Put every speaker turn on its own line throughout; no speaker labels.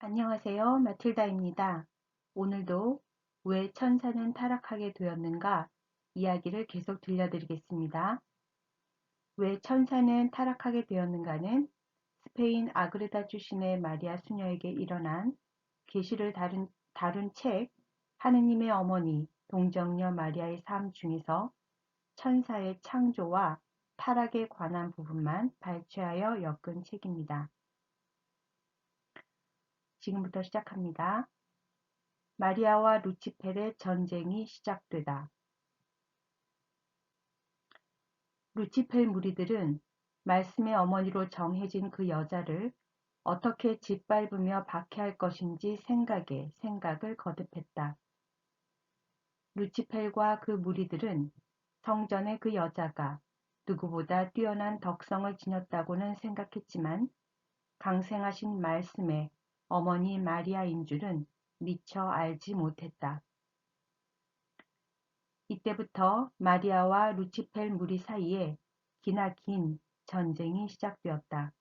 안녕하세요. 마틸다입니다. 오늘도 왜 천사는 타락하게 되었는가 이야기를 계속 들려드리겠습니다. 왜 천사는 타락하게 되었는가는 스페인 아그레다 출신의 마리아 수녀에게 일어난 계시를 다룬 책 하느님의 어머니 동정녀 마리아의 삶 중에서 천사의 창조와 타락에 관한 부분만 발췌하여 엮은 책입니다. 지금부터 시작합니다. 마리아와 루치펠의 전쟁이 시작되다. 루치펠 무리들은 말씀의 어머니로 정해진 그 여자를 어떻게 짓밟으며 박해할 것인지 생각을 거듭했다. 루치펠과 그 무리들은 성전의 그 여자가 누구보다 뛰어난 덕성을 지녔다고는 생각했지만 강생하신 말씀의 어머니 마리아인 줄은 미처 알지 못했다. 이때부터 마리아와 루치펠 무리 사이에 기나긴 전쟁이 시작되었다.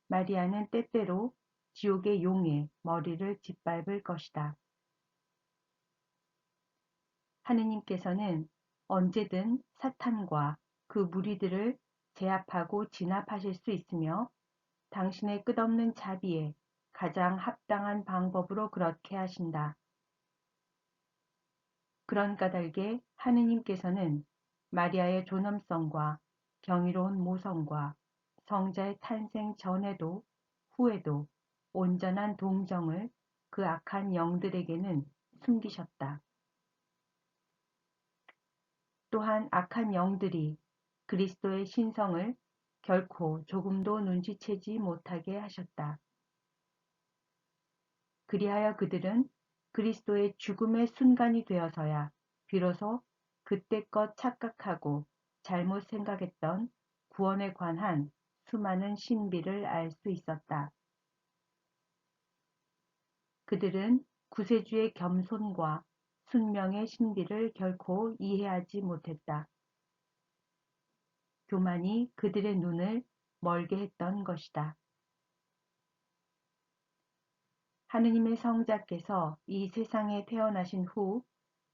마리아는 때때로 지옥의 용의 머리를 짓밟을 것이다. 하느님께서는 언제든 사탄과 그 무리들을 제압하고 진압하실 수 있으며 당신의 끝없는 자비에 가장 합당한 방법으로 그렇게 하신다. 그런 까닭에 하느님께서는 마리아의 존엄성과 경이로운 모성과 성자의 탄생 전에도 후에도 온전한 동정을 그 악한 영들에게는 숨기셨다. 또한 악한 영들이 그리스도의 신성을 결코 조금도 눈치채지 못하게 하셨다. 그리하여 그들은 그리스도의 죽음의 순간이 되어서야 비로소 그때껏 착각하고 잘못 생각했던 구원에 관한 수많은 신비를 알 수 있었다. 그들은 구세주의 겸손과 순명의 신비를 결코 이해하지 못했다. 교만이 그들의 눈을 멀게 했던 것이다. 하느님의 성자께서 이 세상에 태어나신 후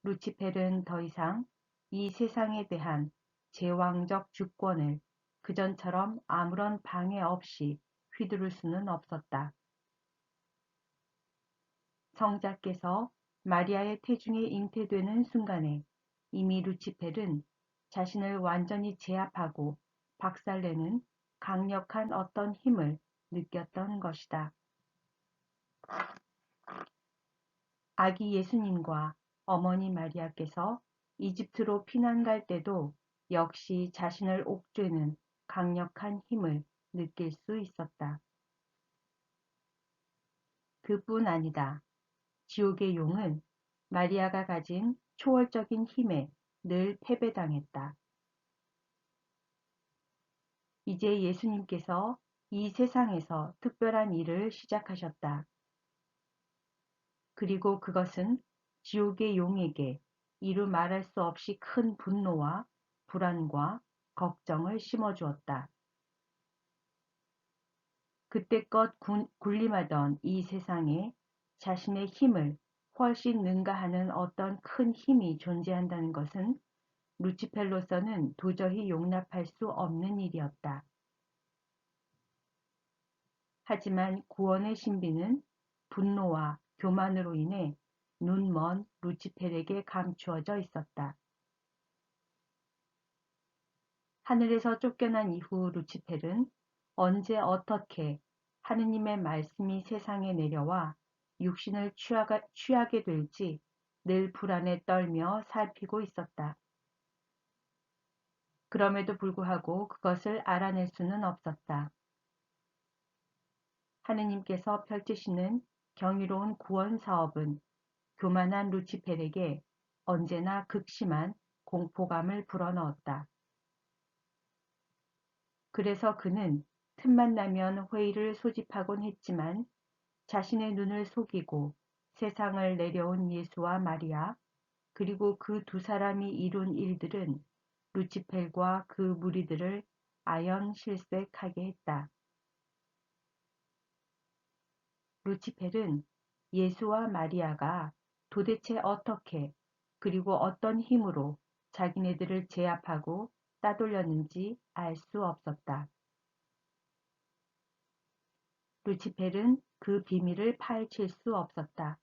루치펠은 더 이상 이 세상에 대한 제왕적 주권을 그전처럼 아무런 방해 없이 휘두를 수는 없었다. 성자께서 마리아의 태중에 잉태되는 순간에 이미 루치펠은 자신을 완전히 제압하고 박살내는 강력한 어떤 힘을 느꼈던 것이다. 아기 예수님과 어머니 마리아께서 이집트로 피난 갈 때도 역시 자신을 옥죄는 강력한 힘을 느낄 수 있었다. 그뿐 아니다. 지옥의 용은 마리아가 가진 초월적인 힘에 늘 패배당했다. 이제 예수님께서 이 세상에서 특별한 일을 시작하셨다. 그리고 그것은 지옥의 용에게 이루 말할 수 없이 큰 분노와 불안과 걱정을 심어주었다. 그때껏 군림하던 이 세상에 자신의 힘을 훨씬 능가하는 어떤 큰 힘이 존재한다는 것은 루치펠로서는 도저히 용납할 수 없는 일이었다. 하지만 구원의 신비는 분노와 교만으로 인해 눈먼 루치펠에게 감추어져 있었다. 하늘에서 쫓겨난 이후 루치펠은 언제 어떻게 하느님의 말씀이 세상에 내려와 육신을 취하게 될지 늘 불안에 떨며 살피고 있었다. 그럼에도 불구하고 그것을 알아낼 수는 없었다. 하느님께서 펼치시는 경이로운 구원 사업은 교만한 루치펠에게 언제나 극심한 공포감을 불어넣었다. 그래서 그는 틈만 나면 회의를 소집하곤 했지만 자신의 눈을 속이고 세상을 내려온 예수와 마리아 그리고 그 두 사람이 이룬 일들은 루치펠과 그 무리들을 아연 실색하게 했다. 루치펠은 예수와 마리아가 도대체 어떻게 그리고 어떤 힘으로 자기네들을 제압하고 따돌렸는지 알 수 없었다. 루치펠은 그 비밀을 파헤칠 수 없었다.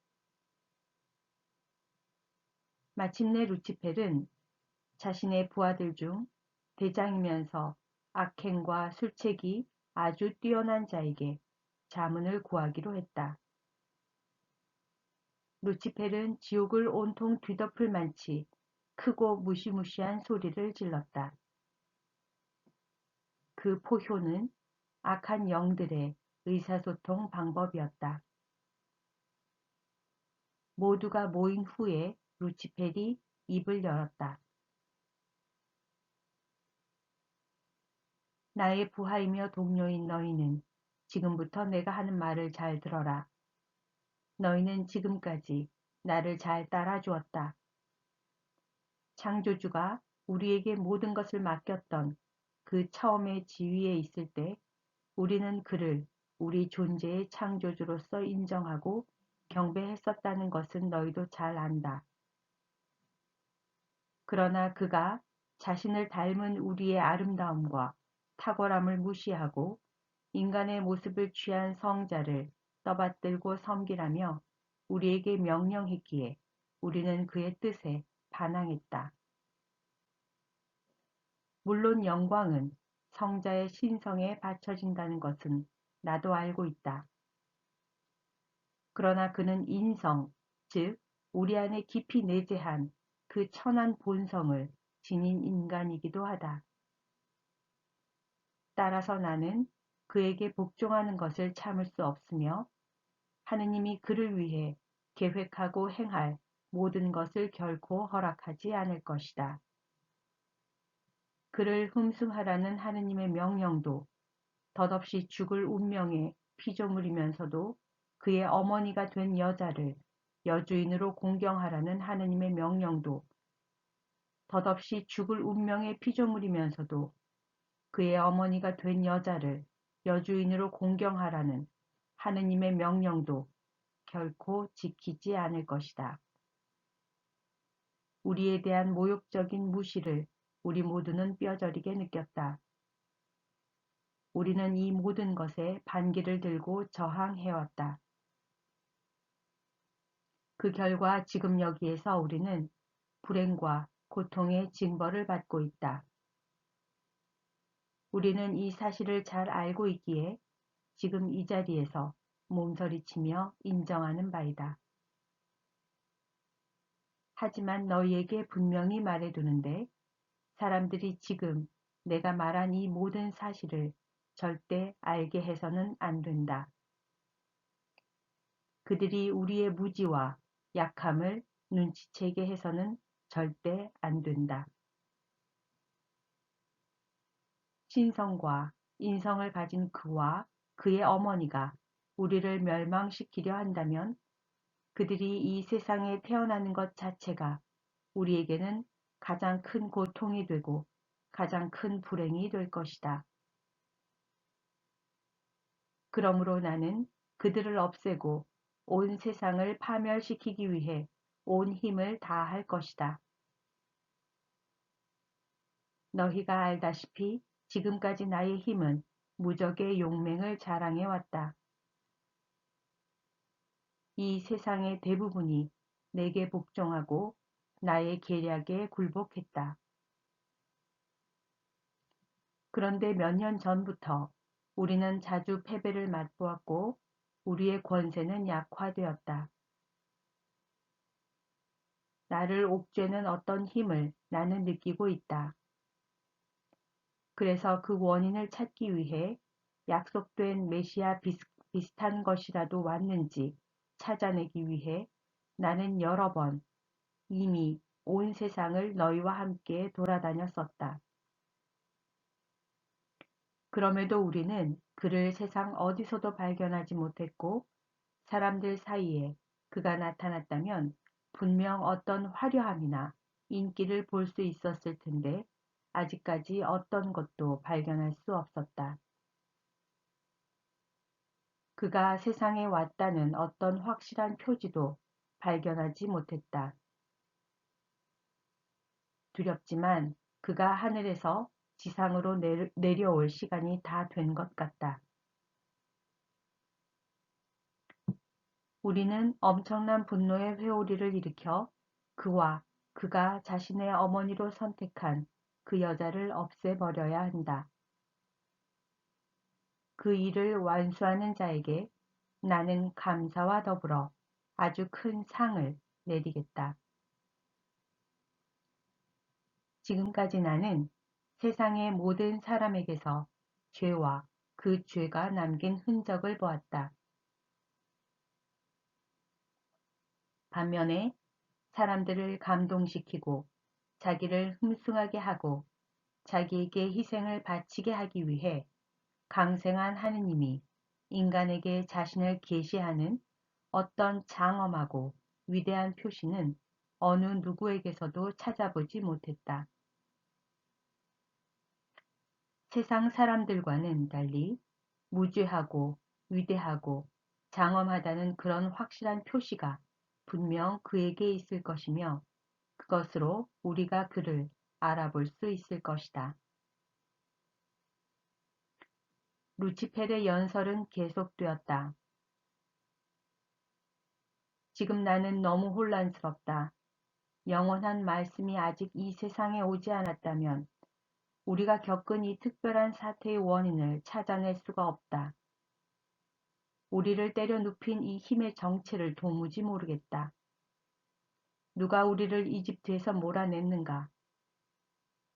마침내 루치펠은 자신의 부하들 중 대장이면서 악행과 술책이 아주 뛰어난 자에게 자문을 구하기로 했다. 루치펠은 지옥을 온통 뒤덮을 만치 크고 무시무시한 소리를 질렀다. 그 포효는 악한 영들의 의사소통 방법이었다. 모두가 모인 후에 루치펠이 입을 열었다. 나의 부하이며 동료인 너희는 지금부터 내가 하는 말을 잘 들어라. 너희는 지금까지 나를 잘 따라주었다. 창조주가 우리에게 모든 것을 맡겼던 그 처음의 지위에 있을 때 우리는 그를 우리 존재의 창조주로서 인정하고 경배했었다는 것은 너희도 잘 안다. 그러나 그가 자신을 닮은 우리의 아름다움과 탁월함을 무시하고 인간의 모습을 취한 성자를 떠받들고 섬기라며 우리에게 명령했기에 우리는 그의 뜻에 반항했다. 물론 영광은 성자의 신성에 바쳐진다는 것은 나도 알고 있다. 그러나 그는 인성, 즉 우리 안에 깊이 내재한 그 천한 본성을 지닌 인간이기도 하다. 따라서 나는 그에게 복종하는 것을 참을 수 없으며 하느님이 그를 위해 계획하고 행할 모든 것을 결코 허락하지 않을 것이다. 그를 흠숭하라는 하느님의 명령도 덧없이 죽을 운명의 피조물이면서도 그의 어머니가 된 여자를 여주인으로 공경하라는 하느님의 명령도 덧없이 죽을 운명의 피조물이면서도 그의 어머니가 된 여자를 여주인으로 공경하라는 하느님의 명령도 결코 지키지 않을 것이다. 우리에 대한 모욕적인 무시를 우리 모두는 뼈저리게 느꼈다. 우리는 이 모든 것에 반기를 들고 저항해왔다. 그 결과 지금 여기에서 우리는 불행과 고통의 징벌을 받고 있다. 우리는 이 사실을 잘 알고 있기에 지금 이 자리에서 몸서리치며 인정하는 바이다. 하지만 너희에게 분명히 말해두는데 사람들이 지금 내가 말한 이 모든 사실을 절대 알게 해서는 안 된다. 그들이 우리의 무지와 약함을 눈치채게 해서는 절대 안 된다. 신성과 인성을 가진 그와 그의 어머니가 우리를 멸망시키려 한다면 그들이 이 세상에 태어나는 것 자체가 우리에게는 가장 큰 고통이 되고 가장 큰 불행이 될 것이다. 그러므로 나는 그들을 없애고 온 세상을 파멸시키기 위해 온 힘을 다할 것이다. 너희가 알다시피 지금까지 나의 힘은 무적의 용맹을 자랑해왔다. 이 세상의 대부분이 내게 복종하고 나의 계략에 굴복했다. 그런데 몇 년 전부터 우리는 자주 패배를 맛보았고 우리의 권세는 약화되었다. 나를 옥죄는 어떤 힘을 나는 느끼고 있다. 그래서 그 원인을 찾기 위해 약속된 메시아 비슷한 것이라도 왔는지 찾아내기 위해 나는 여러 번 이미 온 세상을 너희와 함께 돌아다녔었다. 그럼에도 우리는 그를 세상 어디서도 발견하지 못했고 사람들 사이에 그가 나타났다면 분명 어떤 화려함이나 인기를 볼 수 있었을 텐데 아직까지 어떤 것도 발견할 수 없었다. 그가 세상에 왔다는 어떤 확실한 표지도 발견하지 못했다. 두렵지만 그가 하늘에서 지상으로 내려올 시간이 다 된 것 같다. 우리는 엄청난 분노의 회오리를 일으켜 그와 그가 자신의 어머니로 선택한 그 여자를 없애버려야 한다. 그 일을 완수하는 자에게 나는 감사와 더불어 아주 큰 상을 내리겠다. 지금까지 나는 세상의 모든 사람에게서 죄와 그 죄가 남긴 흔적을 보았다. 반면에 사람들을 감동시키고 자기를 흠숭하게 하고 자기에게 희생을 바치게 하기 위해 강생한 하느님이 인간에게 자신을 계시하는 어떤 장엄하고 위대한 표시는 어느 누구에게서도 찾아보지 못했다. 세상 사람들과는 달리 무죄하고 위대하고 장엄하다는 그런 확실한 표시가 분명 그에게 있을 것이며 그것으로 우리가 그를 알아볼 수 있을 것이다. 루치펠의 연설은 계속되었다. 지금 나는 너무 혼란스럽다. 영원한 말씀이 아직 이 세상에 오지 않았다면 우리가 겪은 이 특별한 사태의 원인을 찾아낼 수가 없다. 우리를 때려 눕힌 이 힘의 정체를 도무지 모르겠다. 누가 우리를 이집트에서 몰아냈는가?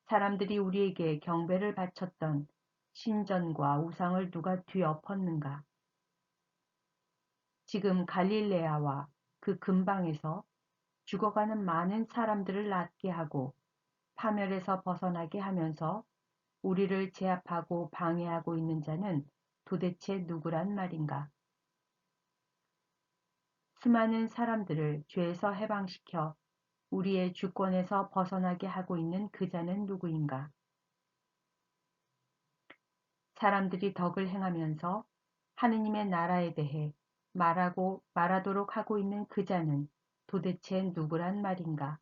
사람들이 우리에게 경배를 바쳤던 신전과 우상을 누가 뒤엎었는가? 지금 갈릴레아와 그 근방에서 죽어가는 많은 사람들을 낫게 하고 파멸에서 벗어나게 하면서 우리를 제압하고 방해하고 있는 자는 도대체 누구란 말인가? 수많은 사람들을 죄에서 해방시켜 우리의 주권에서 벗어나게 하고 있는 그 자는 누구인가? 사람들이 덕을 행하면서 하느님의 나라에 대해 말하도록 하고 있는 그 자는 도대체 누구란 말인가?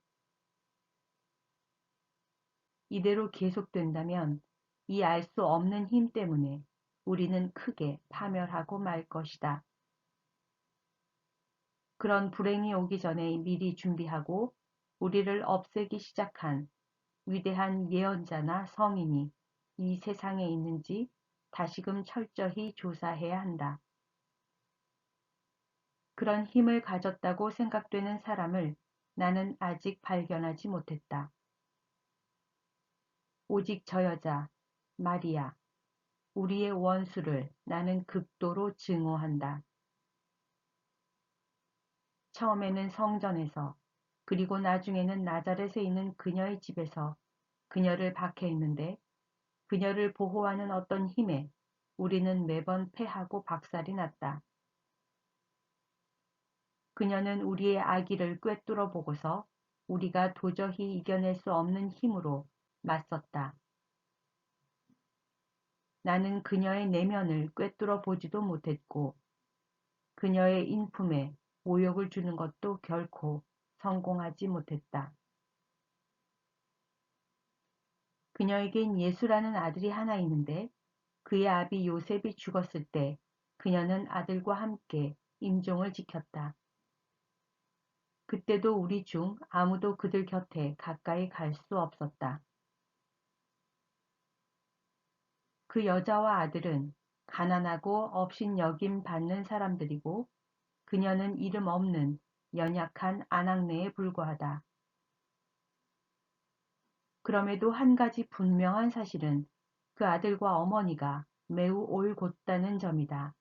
이대로 계속된다면 이 알 수 없는 힘 때문에 우리는 크게 파멸하고 말 것이다. 그런 불행이 오기 전에 미리 준비하고 우리를 없애기 시작한 위대한 예언자나 성인이 이 세상에 있는지 다시금 철저히 조사해야 한다. 그런 힘을 가졌다고 생각되는 사람을 나는 아직 발견하지 못했다. 오직 저 여자, 마리아, 우리의 원수를 나는 극도로 증오한다. 처음에는 성전에서 그리고 나중에는 나자렛에 있는 그녀의 집에서 그녀를 박해했는데 그녀를 보호하는 어떤 힘에 우리는 매번 패하고 박살이 났다. 그녀는 우리의 악의를 꿰뚫어 보고서 우리가 도저히 이겨낼 수 없는 힘으로 맞섰다. 나는 그녀의 내면을 꿰뚫어 보지도 못했고 그녀의 인품에 모욕을 주는 것도 결코 성공하지 못했다. 그녀에겐 예수라는 아들이 하나 있는데 그의 아비 요셉이 죽었을 때 그녀는 아들과 함께 임종을 지켰다. 그때도 우리 중 아무도 그들 곁에 가까이 갈 수 없었다. 그 여자와 아들은 가난하고 업신여김 받는 사람들이고 그녀는 이름 없는 연약한 아낙네에 불과하다. 그럼에도 한 가지 분명한 사실은 그 아들과 어머니가 매우 올곧다는 점이다.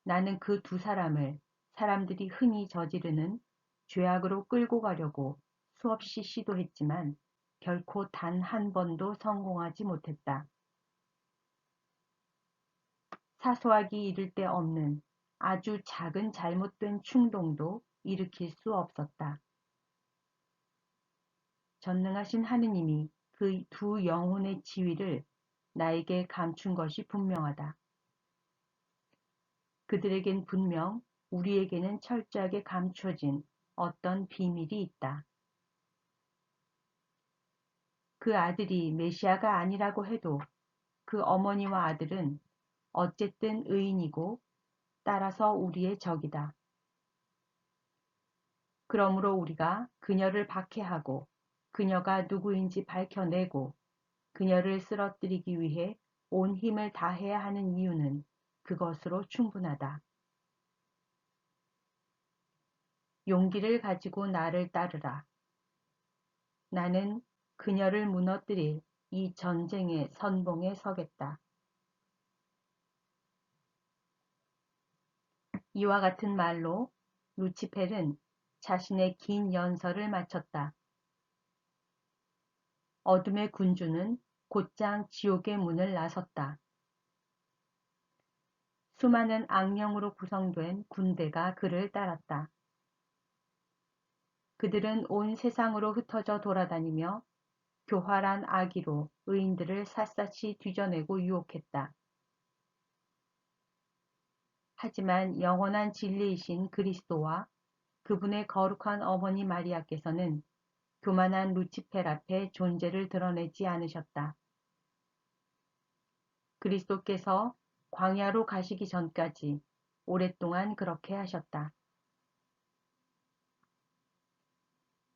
나는 그 두 사람을 사람들이 흔히 저지르는 죄악으로 끌고 가려고 수없이 시도했지만 결코 단 한 번도 성공하지 못했다. 사소하기 이를 데 없는 아주 작은 잘못된 충동도 일으킬 수 없었다. 전능하신 하느님이 그 두 영혼의 지위를 나에게 감춘 것이 분명하다. 그들에겐 분명 우리에게는 철저하게 감춰진 어떤 비밀이 있다. 그 아들이 메시아가 아니라고 해도 그 어머니와 아들은 어쨌든 의인이고 따라서 우리의 적이다. 그러므로 우리가 그녀를 박해하고 그녀가 누구인지 밝혀내고 그녀를 쓰러뜨리기 위해 온 힘을 다해야 하는 이유는 그것으로 충분하다. 용기를 가지고 나를 따르라. 나는 그녀를 무너뜨릴 이 전쟁의 선봉에 서겠다. 이와 같은 말로 루치펠은 자신의 긴 연설을 마쳤다. 어둠의 군주는 곧장 지옥의 문을 나섰다. 수많은 악령으로 구성된 군대가 그를 따랐다. 그들은 온 세상으로 흩어져 돌아다니며 교활한 악의로 의인들을 샅샅이 뒤져내고 유혹했다. 하지만 영원한 진리이신 그리스도와 그분의 거룩한 어머니 마리아께서는 교만한 루치펠 앞에 존재를 드러내지 않으셨다. 그리스도께서 광야로 가시기 전까지 오랫동안 그렇게 하셨다.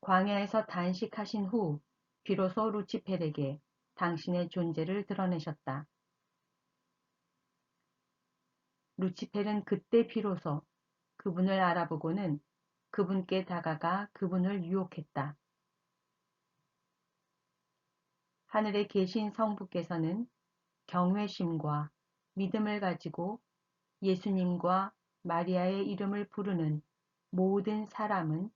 광야에서 단식하신 후 비로소 루치펠에게 당신의 존재를 드러내셨다. 루치펠은 그때 비로소 그분을 알아보고는 그분께 다가가 그분을 유혹했다. 하늘에 계신 성부께서는 경외심과 믿음을 가지고 예수님과 마리아의 이름을 부르는 모든 사람은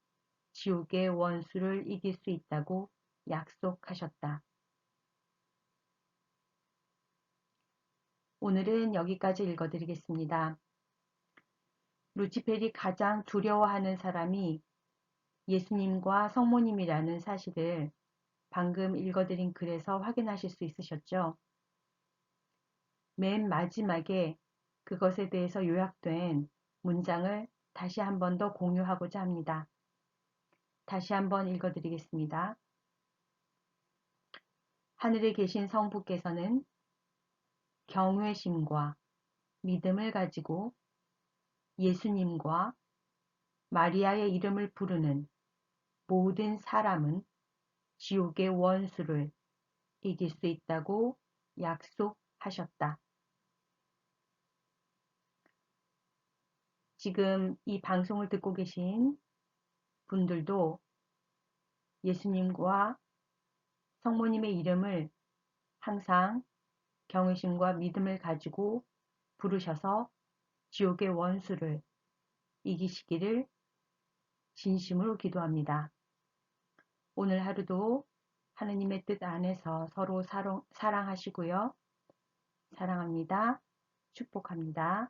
지옥의 원수를 이길 수 있다고 약속하셨다. 오늘은 여기까지 읽어드리겠습니다. 루치펠이 가장 두려워하는 사람이 예수님과 성모님이라는 사실을 방금 읽어드린 글에서 확인하실 수 있으셨죠? 맨 마지막에 그것에 대해서 요약된 문장을 다시 한 번 더 공유하고자 합니다. 다시 한번 읽어드리겠습니다. 하늘에 계신 성부께서는 경외심과 믿음을 가지고 예수님과 마리아의 이름을 부르는 모든 사람은 지옥의 원수를 이길 수 있다고 약속하셨다. 지금 이 방송을 듣고 계신 분들도 예수님과 성모님의 이름을 항상 경외심과 믿음을 가지고 부르셔서 지옥의 원수를 이기시기를 진심으로 기도합니다. 오늘 하루도 하느님의 뜻 안에서 서로 사랑하시고요. 사랑합니다. 축복합니다.